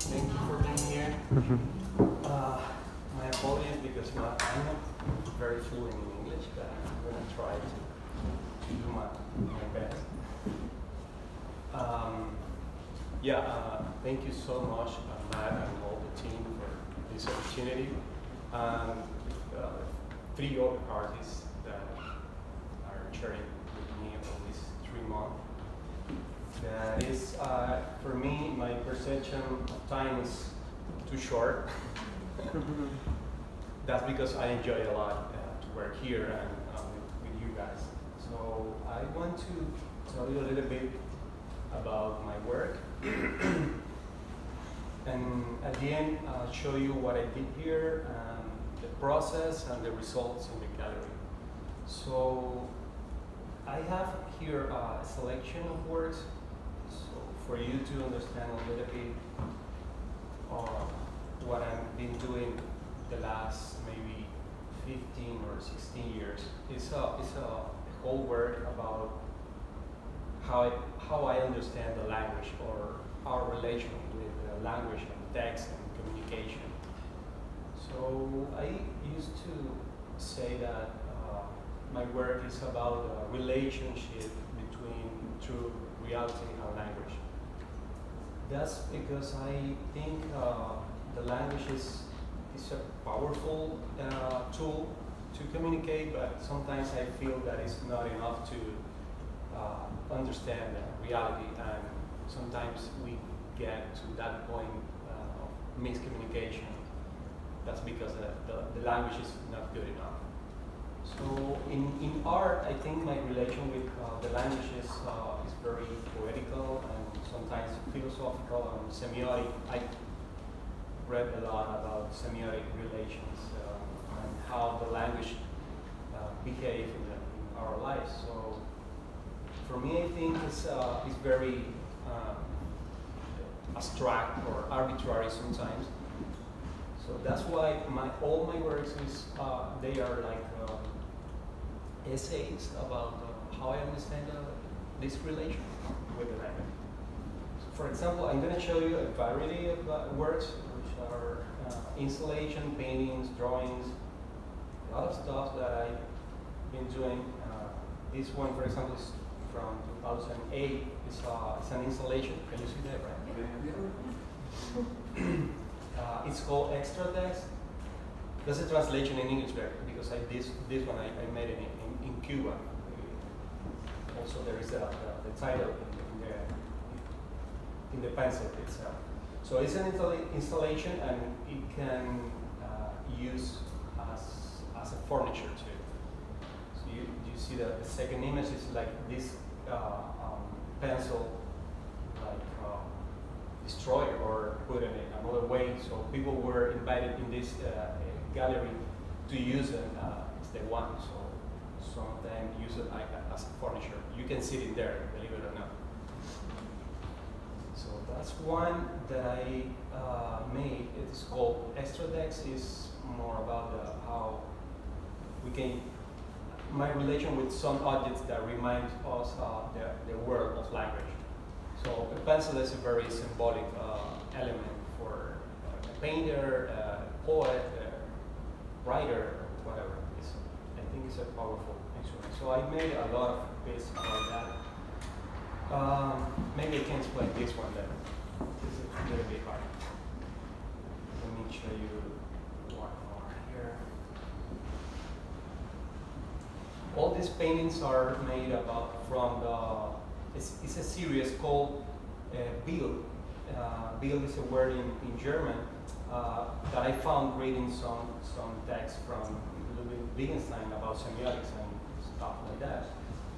Thank you for being here. My apologies because I'm not very fluent in English, but I'm going to try to do my best. Thank you so much, Matt and all the team for this opportunity. Three other artists that are sharing with me about these 3 months. That is, for me, my perception of time is too short. That's because I enjoy a lot to work here and with you guys. So I want to tell you a little bit about my work. And at the end, I'll show you what I did here, the process and the results in the gallery. So I have here a selection of works. So for you to understand a little bit what I've been doing the last maybe 15 or 16 years, it's a whole work about how I understand the language or our relation with the language and text and communication. So I used to say that my work is about a relationship between true reality and language. That's because I think the language is a powerful tool to communicate, but sometimes I feel that it's not enough to understand reality, and sometimes we get to that point of miscommunication. That's because the language is not good enough. So in art, I think my relation with the language is very poetical and sometimes philosophical and semiotic. I read a lot about semiotic relations and how the language behave in our lives. So for me, I think it's very abstract or arbitrary sometimes. So that's why all my works is they are like essays about how I understand this relation with the language. So for example, I'm going to show you a variety of works, which are installation, paintings, drawings, a lot of stuff that I've been doing. This one, for example, is from 2008. It's an installation. Can you see that, right? It's called Extra Text. That's a translation in English because this one I made it in Cuba. Also, there is the title in the pencil itself. So it's an installation, and it can use as a furniture too. So you see the second image is like this pencil, like destroyed or put in another way. So people were invited in this gallery to use it as they want. So some of them use it like as a furniture. You can sit in there, believe it or not. So that's one that I made. It's called Extra Text. Is more about how we can, my relation with some objects that remind us the world of language. So a pencil is a very symbolic element for a painter, a poet, a writer, or whatever. I think it's a powerful instrument. So I made a lot of pieces about that. Maybe I can explain this one then. This is a little bit hard. Let me show you one more here. All these paintings are made from it's a series called Bild. Bild is a word in German that I found reading some text from Ludwig Wittgenstein about semiotics and stuff like that.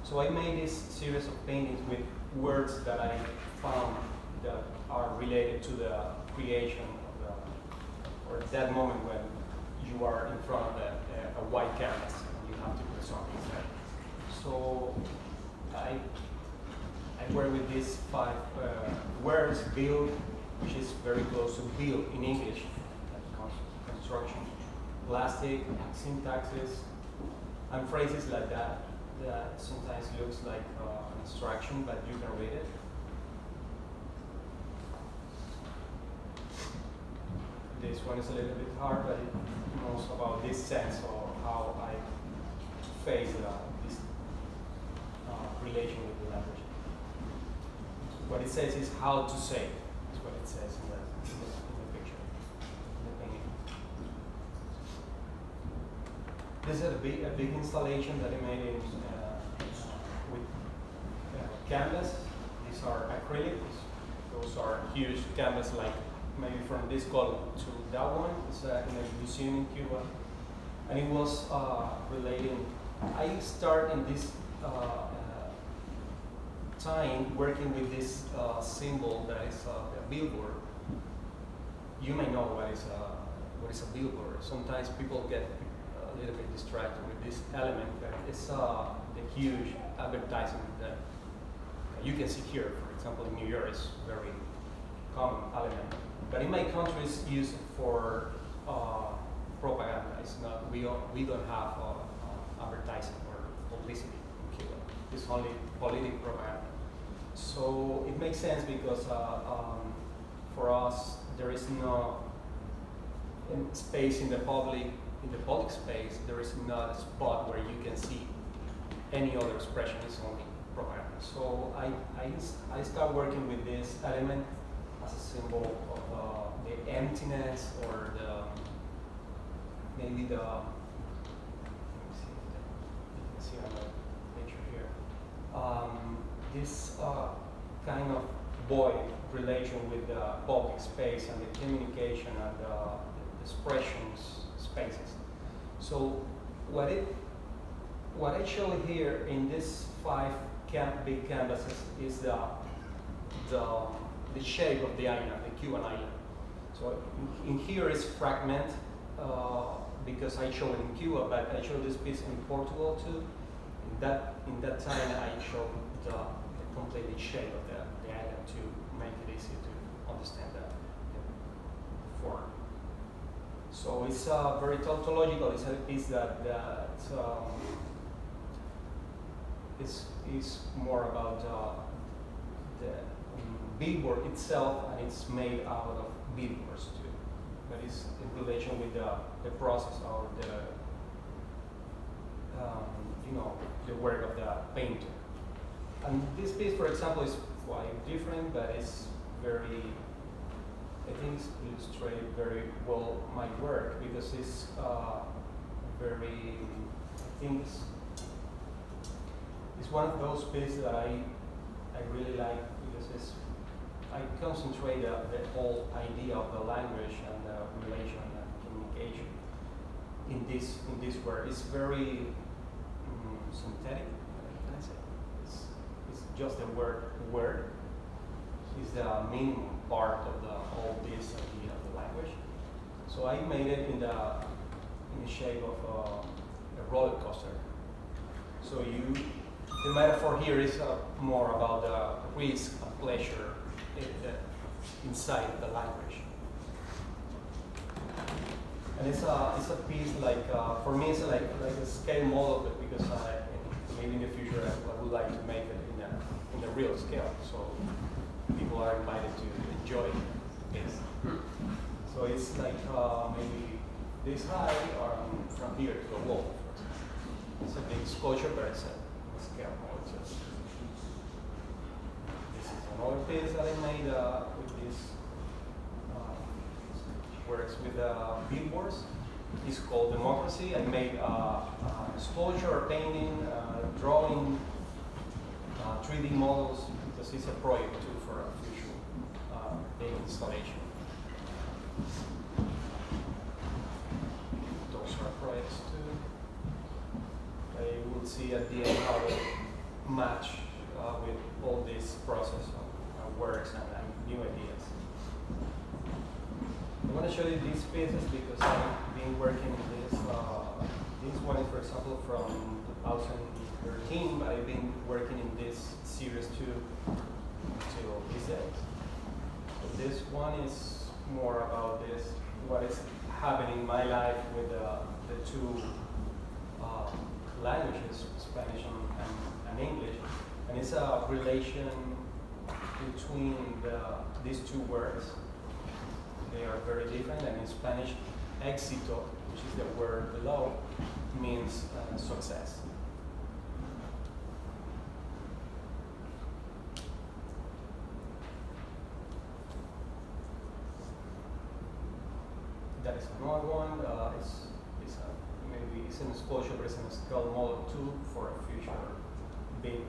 So I made this series of paintings with words that I found that are related to the creation of or that moment when you are in front of a white canvas and you have to put something there. So I work with these 5 words: build, which is very close to build in English, like construction, plastic, syntaxes, and phrases like that sometimes looks like an instruction, but you can read it. This one is a little bit hard, but it knows about this sense of how I face this relation with the language. What it says is how to say. That's what it says in the picture, in the painting. This is a big installation that I made with canvas. These are acrylics. Those are huge canvas, like maybe from this column to that one. It's in a museum in Cuba. And it was relating. I start in this time working with this symbol that is a billboard. You may know what is a billboard. Sometimes people get a little bit distracted with this element, but it's the huge advertisement that you can see here. For example, in New York, it's very common element. But in my country, it's used for propaganda. It's not. We don't have advertising or publicity in Cuba. It's only political propaganda. So it makes sense because for us there is no space in the public space. There is not a spot where you can see any other expression. It's only propaganda. So I start working with this element as a symbol of the emptiness or maybe the. Let me see if you can see on the picture here. This kind of void relation with the public space and the communication and the expressions spaces. So what I show here in these 5 big canvases is the shape of the island, the Cuban island. So in here is fragment because I show it in Cuba, but I show this piece in Portugal too. In that time I showed the complete shape of the island to make it easy to understand the form. So it's very tautological. It's a piece that is more about the billboard itself, and it's made out of billboards too. But it's in relation with the process or the work of the painter. And this piece, for example, is quite different, but it's very, I think it's illustrated very well my work because it's very, I think it's one of those pieces that I really like because I concentrate the whole idea of the language and the relation and communication in this work. It's very synthetic. Can I say? It's just the word is the minimum part of all this idea of the language. So I made it in the shape of a roller coaster. So the metaphor here is more about the risk and pleasure inside the language. And it's a piece like for me it's like a scale model, but because maybe in the future I would like to make it in a real scale, so people are invited to enjoy this. So it's like maybe this high or from here to the wall. It's a big sculpture, but it's a scale model. This is another piece that I made with this. Works with billboards. It's called Democracy. I made sculpture, painting, drawing, 3D models, because it's a project too for a future big installation. Those are projects too. You will see at the end how they match with all this process of works and new ideas. I want to show you these pieces because I've been working on this. This one is, for example, from 2013, but I've been working in this series too until these days. So this one is more about this, what is happening in my life with the two languages, Spanish and English, and it's a relation between these two words. they are very different. And in Spanish, éxito, which is the word below, means success. That is another one. Maybe it's an exposure, but it's an scale model 2 for a future big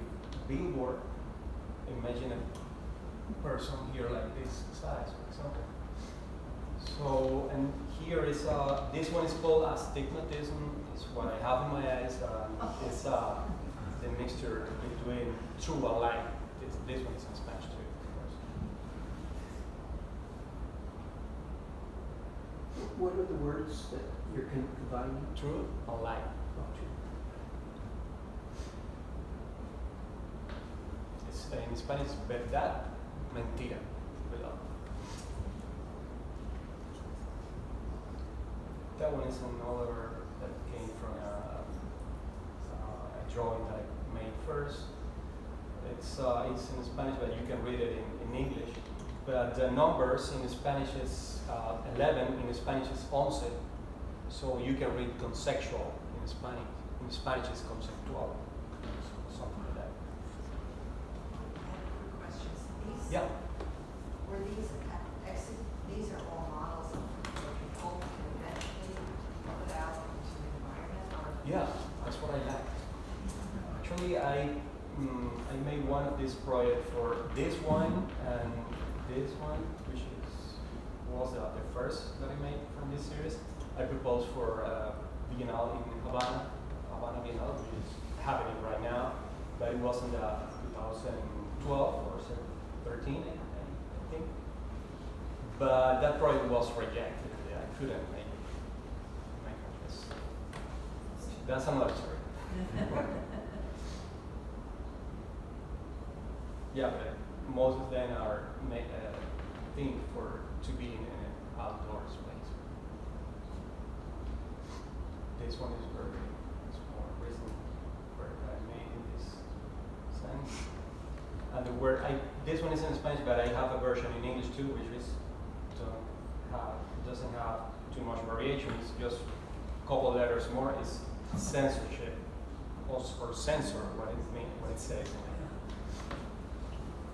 billboard. Imagine a person here like this size, for example. So, and here is, this one is called astigmatism. It's what I have in my eyes. It's the mixture between true and lie. This one is in Spanish too, of course. What are the words that you're combining? True and lie. Oh, true. It's, in Spanish, verdad, mentira. Below. That one is another that came from a drawing that I made first. It's in Spanish, but you can read it in English. But the numbers in Spanish is 11, in Spanish is 11. So you can read conceptual in Spanish. In Spanish it's conceptual. Something like that. I have quick questions. Yeah. Were these are all models of what people can eventually put out into the environment, or? Yeah, that's what I like. Actually, I made one of this project for this one and this one, which was the first that I made from this series. I proposed for Biennale in Havana Biennale, which is happening right now, but it was in 2012 or 13, I think. But that project was rejected. I couldn't make this. That's another story. Yeah, but most of them are think to be in an outdoor space. This one is it's more recent work I made in this sense. And the word this one is in Spanish, but I have a version in English too, which doesn't have too much variation. It's just a couple letters more. It's censorship, or censor, what it says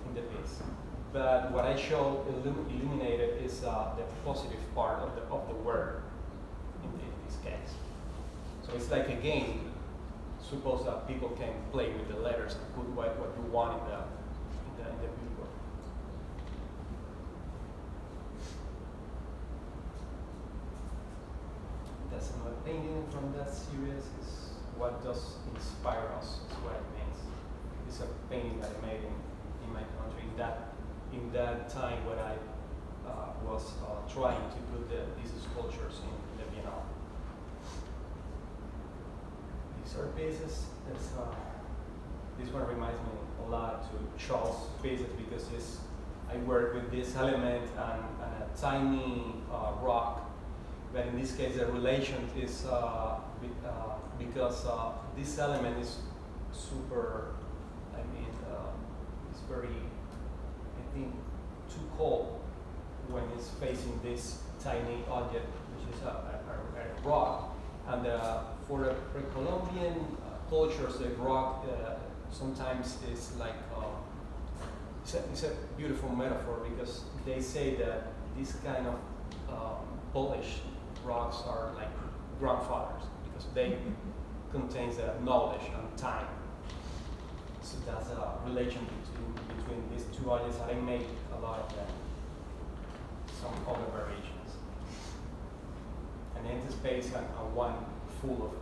in the piece. But what I show illuminated is the positive part of the word in this case. So it's like a game. Suppose that people can play with the letters and put what you want in the billboard. That's another painting from that series. Is what does inspire us. Is what it means. It's a painting that I made in my country in that time when I was trying to put these sculptures in the Biennale. These are pieces. This one reminds me a lot to Charles' pieces because I work with this element and a tiny rock. But in this case, the relation is because this element is super. It's very, I think, too cold when it's facing this tiny object, which is a rock. And for the pre-Columbian cultures, the rock sometimes is like, it's a beautiful metaphor because they say that this kind of polished rocks are like grandfathers because they contain knowledge and time. So that's a relation between these two objects, and I made a lot of them, some other variations. An empty space and one full of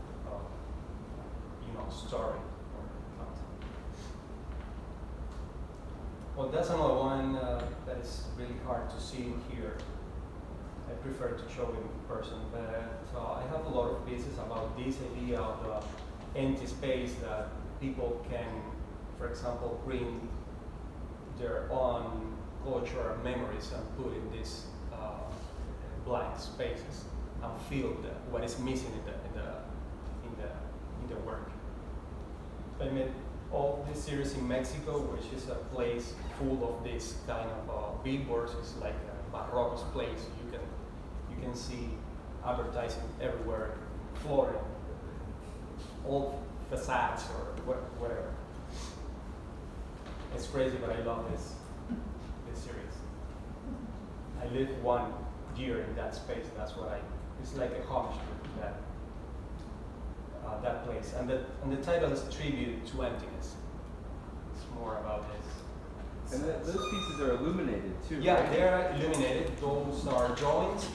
story or content. Well, that's another one that is really hard to see here. I prefer to show in person, but I have a lot of pieces about this idea of the empty space that people can, for example, bring their own cultural memories and put in these blank spaces and feel what is missing in the work. I made all this series in Mexico, which is a place full of this kind of billboards. It's like Barroco's place. You can see advertising everywhere, flooring, old facades or whatever. It's crazy, but I love this series. I lived 1 year in that space. That's what it's like a homage to that place. And the title is Tribute to Emptiness. It's more about this. And those pieces are illuminated too. Yeah, right? they are illuminated. Those are drawings.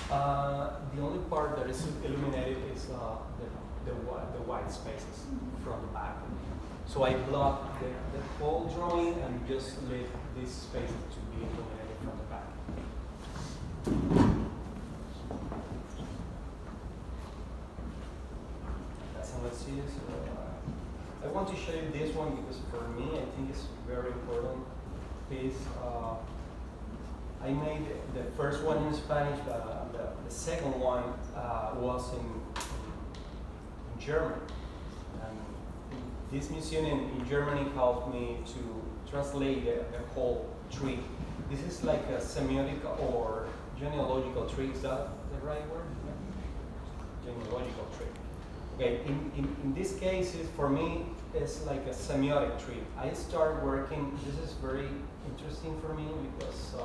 The only part that is illuminated is the white spaces from the back. So I block the whole drawing and just leave these spaces to be illuminated from the back. And let's see this. I want to show you this one because for me I think it's very important piece. I made the first one in Spanish, the second one was in German. And this museum in Germany helped me to translate the whole tree. This is like a semiotic or genealogical tree. Is that the right word? Yeah. Genealogical tree. Okay, in this case, for me, it's like a semiotic tree. I start working, this is very interesting for me because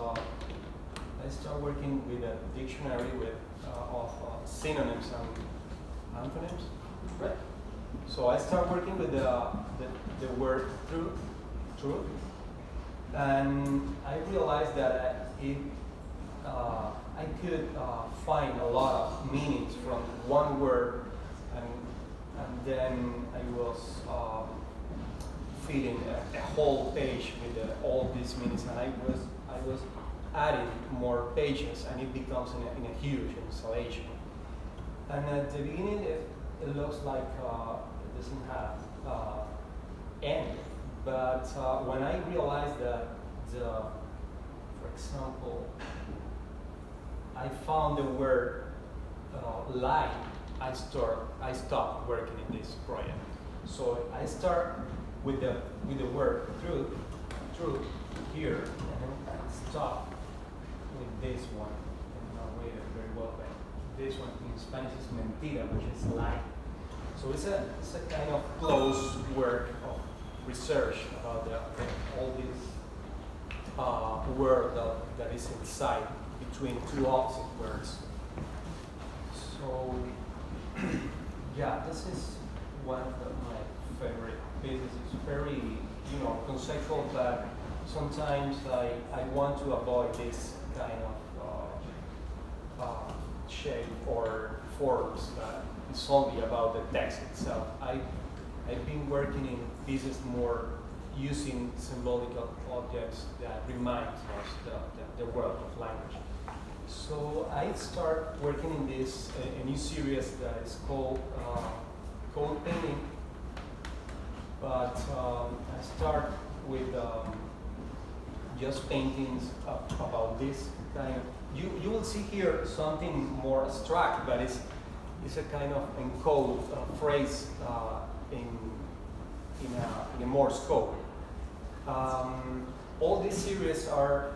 I start working with a dictionary of synonyms and antonyms. Right. So I start working with the word truth, and I realized that I could find a lot of meanings from one word, and then I was filling a whole page with all these meanings, and I was adding more pages, and it becomes in a huge installation. And at the beginning, it looks like it doesn't have end, but when I realized that for example, I found the word lie, I stopped working in this project. So I start with the word truth here, and I stop with this one. I don't read it very well, but this one in Spanish is mentira, which is lie. So it's a kind of close work of research about all this word that is inside between two opposite words. So yeah, this is one of my favorite pieces. It's very conceptual, but sometimes I want to avoid this kind of shape or forms that is only about the text itself. I've been working in pieces more using symbolic objects that remind us the world of language. So I start working in this a new series that is called Code Painting, but I start with just paintings about this kind of. You will see here something more abstract, but it's a kind of encode phrase in a Morse code. All these series are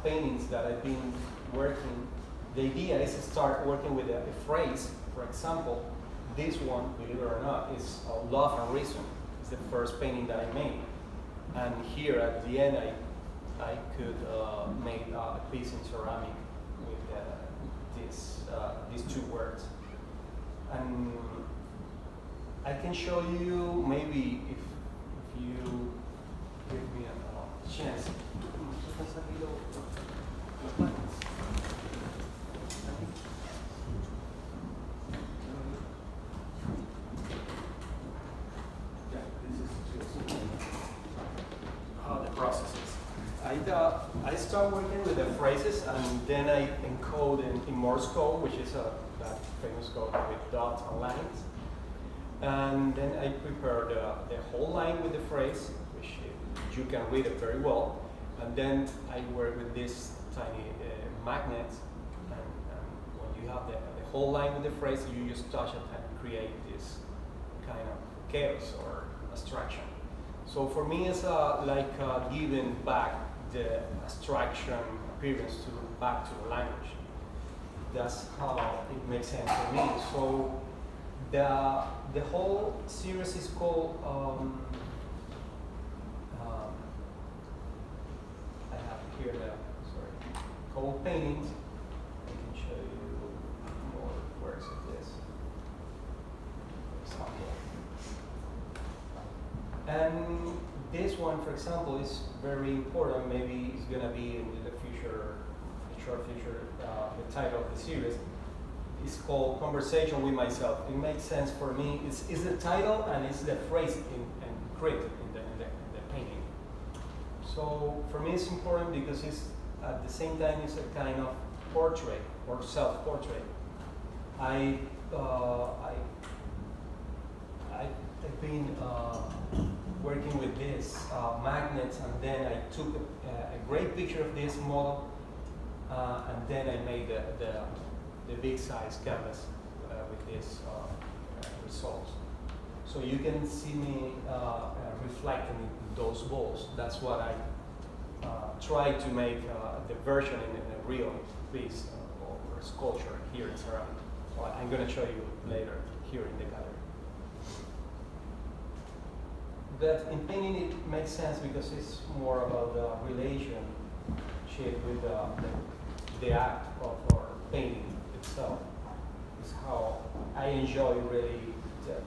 paintings that I've been working. The idea is to start working with a phrase. For example, this one, believe it or not, is Love and Reason. It's the first painting that I made. And here at the end, I could make a piece in ceramic with these two words. And I can show you maybe if you give me a chance. How the process is. I start working with the phrases, and then I encode in Morse code, which is that famous code with dots and lines. And then I prepare the whole line with the phrase, which you can read it very well. And then I work with this tiny magnet, and when you have the whole line with the phrase, you just touch it and create this kind of chaos or abstraction. So for me, it's like giving back the abstraction appearance to back to the language. That's how it makes sense for me. So the whole series is called I have here cold paintings. I can show you more works of this. For example. And this one, for example, is very important. Maybe it's gonna be in the future, short future. The title of the series is called "Conversation with Myself." It makes sense for me. It's the title and it's the phrase in crit in the painting. So for me, it's important because it's at the same time it's a kind of portrait or self-portrait. I've been working with this magnets, and then I took a great picture of this model, and then I made the big size canvas with these results. So you can see me reflecting in those balls. That's what I try to make the version in a real piece or sculpture here in ceramic. So I'm going to show you later here in the gallery. But in painting it makes sense because it's more about the relationship with the act of our painting itself. It's how I enjoy really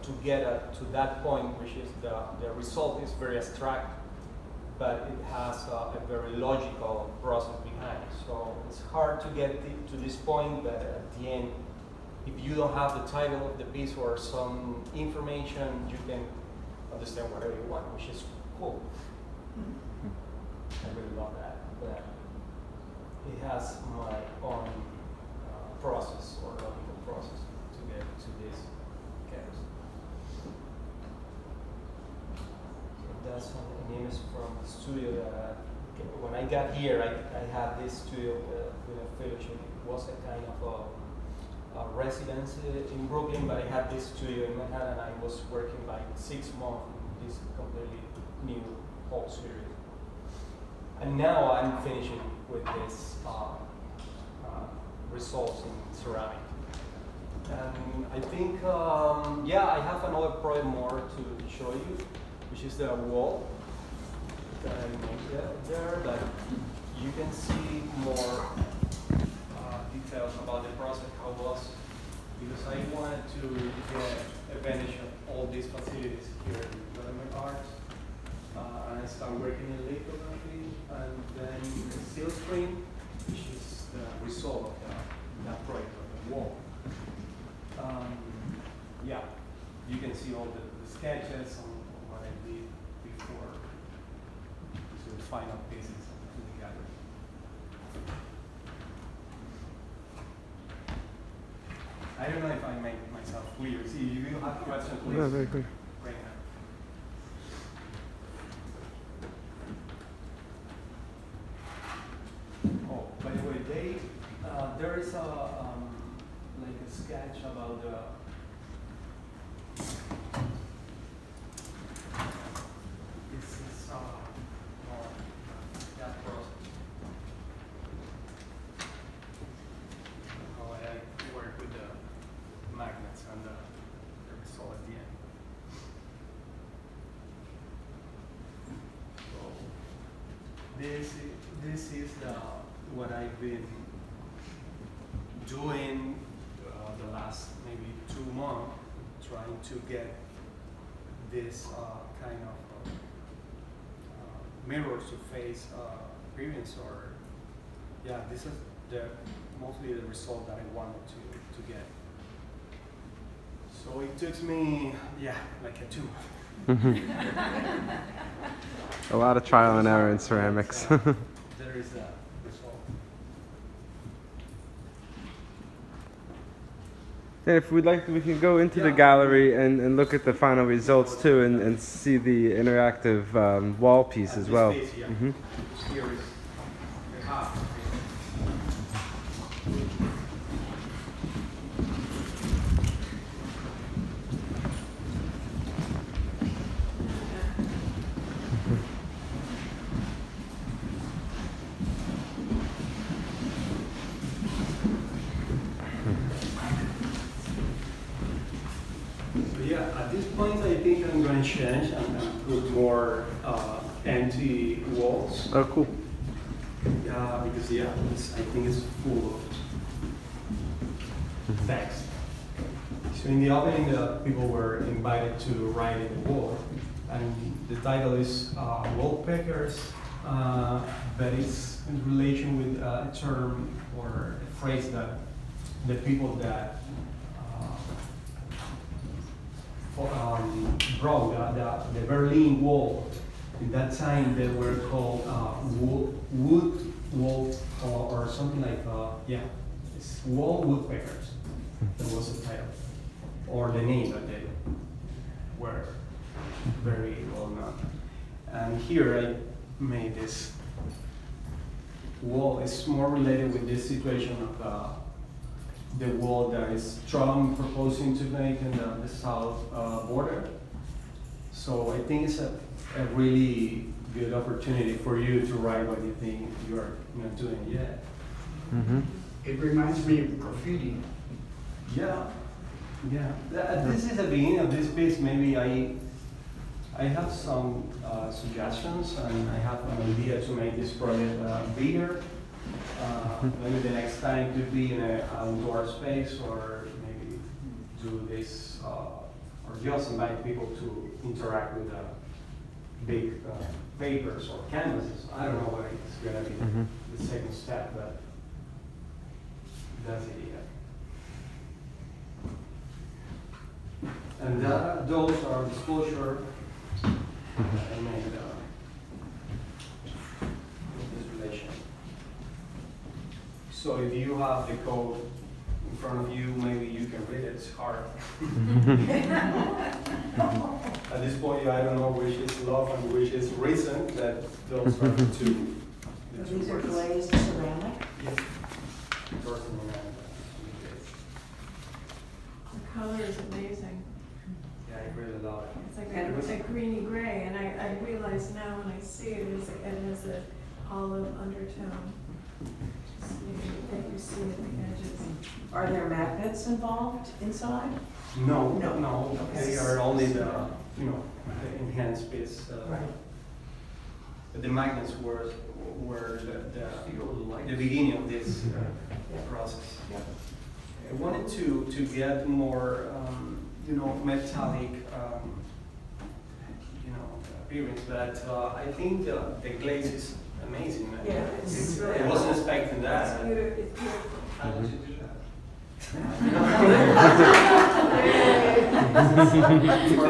to get to that point, which is the result is very abstract, but it has a very logical process behind. So it's hard to get to this point, but at the end, if you don't have the title of the piece or some information, you can understand whatever you want, which is cool. I really love that. But it has my own process or logical process to get to this canvas. So that's an image from the studio that when I got here, I had this studio with a fellowship. It was a kind of a residence in Brooklyn, but I had this studio in Manhattan. I was working like 6 months in this completely new whole series. And now I'm finishing with this results in ceramic. And I think, I have another project more to show you, which is the wall that I made there, but you can see more details about the process, how it was, because I wanted to get advantage of all these facilities here in Guttenberg Arts. And I started working in lithography and then steel screen, which is the result of that project of the wall. You can see all the sketches on what I did before. These are the final pieces in the gallery. I don't know if I make myself clear. See, if you have questions, please. No, very clear. Right now. Oh, by the way, there is like a sketch about that process. How I work with the magnets and the result at the end. So this is what I've been doing the last maybe 2 months, trying to get this kind of mirrors to face appearance, or this is mostly the result that I wanted to get. So it took me like a 2 months. A lot of trial and error in ceramics. There is that result. And if we'd like to, we can go into the gallery and look at the final results too, and see the interactive wall piece as well. Piece, yeah. Here is the half. point, I think I'm going to change and put more empty walls. Oh, cool. Because yeah, I think it's full of text. So in the opening, people were invited to write in the wall, and the title is Wallpackers, but it's in relation with a term or a phrase that the people that broke the Berlin Wall. In that time, they were called wood wall or something like it's wall woodpeckers. That was the title or the name that they were very well known. And here I made this wall. It's more related with this situation of the wall that is Trump proposing to make in the south border. So I think it's a really good opportunity for you to write what you think you are not doing yet. Mm-hmm. It reminds me of graffiti. Yeah. This is the beginning of this piece. Maybe I have some suggestions, and I have an idea to make this project bigger. Maybe the next time could be in an outdoor space, or maybe do this, or just invite people to interact with big papers or canvases. I don't know what it's going to be the second step, but that's the idea. And those are disclosure I made in this relation. So if you have the code in front of you, maybe you can read it. It's hard. At this point, I don't know which is love and which is reason. That those are the two. These are glazed ceramic. Yes. Person and The color is amazing. yeah, I really love it. It's like a greeny gray, and I realize now when I see it, it has an olive undertone. That you see at the edges. Are there magnets involved inside? No. Okay. They are only the the enhanced piece. Right. But the magnets were the beginning of this process. Yep. I wanted to get more metallic appearance, but I think the glaze is amazing. Yeah, it's really I wasn't cool. expecting that. It's beautiful. It's beautiful. How did you do that?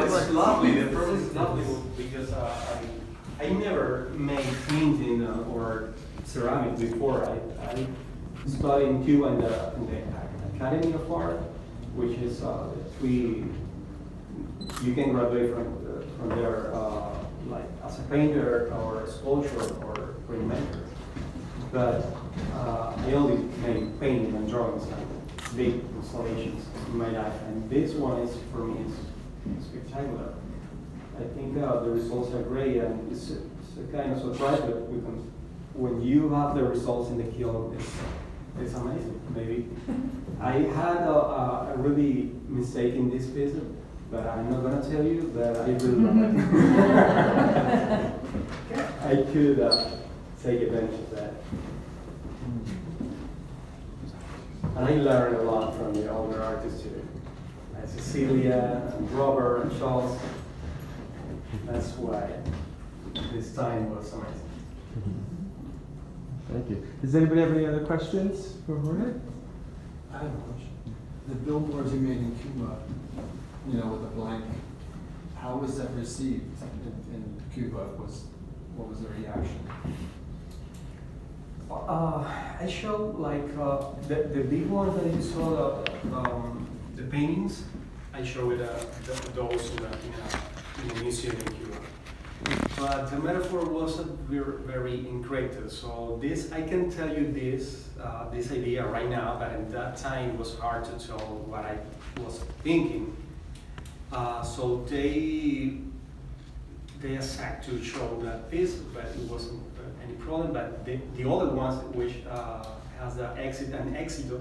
It's lovely. The process is lovely because I never made painting or ceramic before. I studied in Cuba in the Academy of Art, which is you can graduate from there like as a painter or a sculptor or printmaker. But I only made painting and drawings and big installations in my life, and this one is for me is spectacular. I think the results are great, and it's a kind of surprise, but when you have the results in the kiln, it's amazing. Maybe I had a really mistake in this piece, but I'm not gonna tell you that I really love it. I could take advantage of that. And I learned a lot from the older artists too. Cecilia, and Robert, and Charles. That's why this time was amazing. Thank you. Does anybody have any other questions for Jorge? I have a question. The billboards you made in Cuba, with the blank, how was that received in Cuba? What was the reaction? I showed like the big ones that you saw, the paintings. I showed those in a museum in Cuba. But the metaphor wasn't very increative. So this, I can tell you this idea right now, but at that time it was hard to tell what I was thinking. So they asked to show that piece, but it wasn't any problem. But the other ones, which has the exit and exit,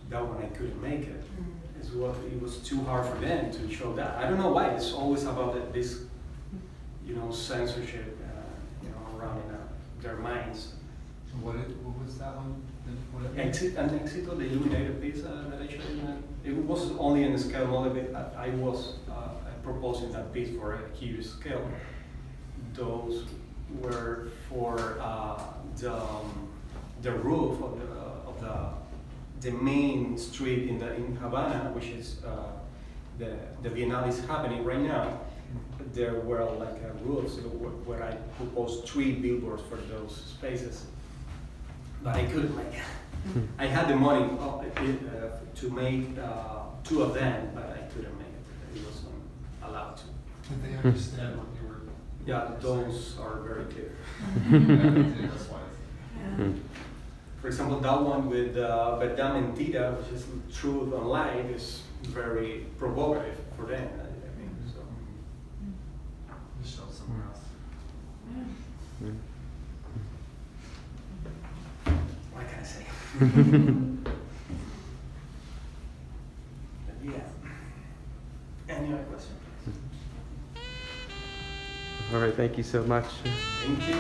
that one I couldn't make it. it was too hard for them to show that. I don't know why. It's always about this, censorship, around their minds. What was that one? Éxito, the illuminated piece that I showed you. It was only in the scale model, but I was proposing that piece for a huge scale. Those were for the roof of the main street in Havana, which is the Biennale is happening right now. There were like roofs where I proposed 3 billboards for those spaces, but I couldn't I had the money to make 2 of them, but I couldn't make it. It wasn't allowed to. Did they understand what you were? Yeah, those are very clear. That's why. Yeah. For example, that one with Verdad Mentira, which is truth and light, is very provocative for them. I think so. Just show somewhere else. Yeah. What can I say? But yeah. Any other questions? All right, thank you so much. Thank you.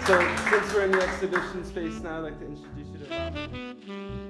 So, since we're in the exhibition space now, I'd like to introduce you to Robert.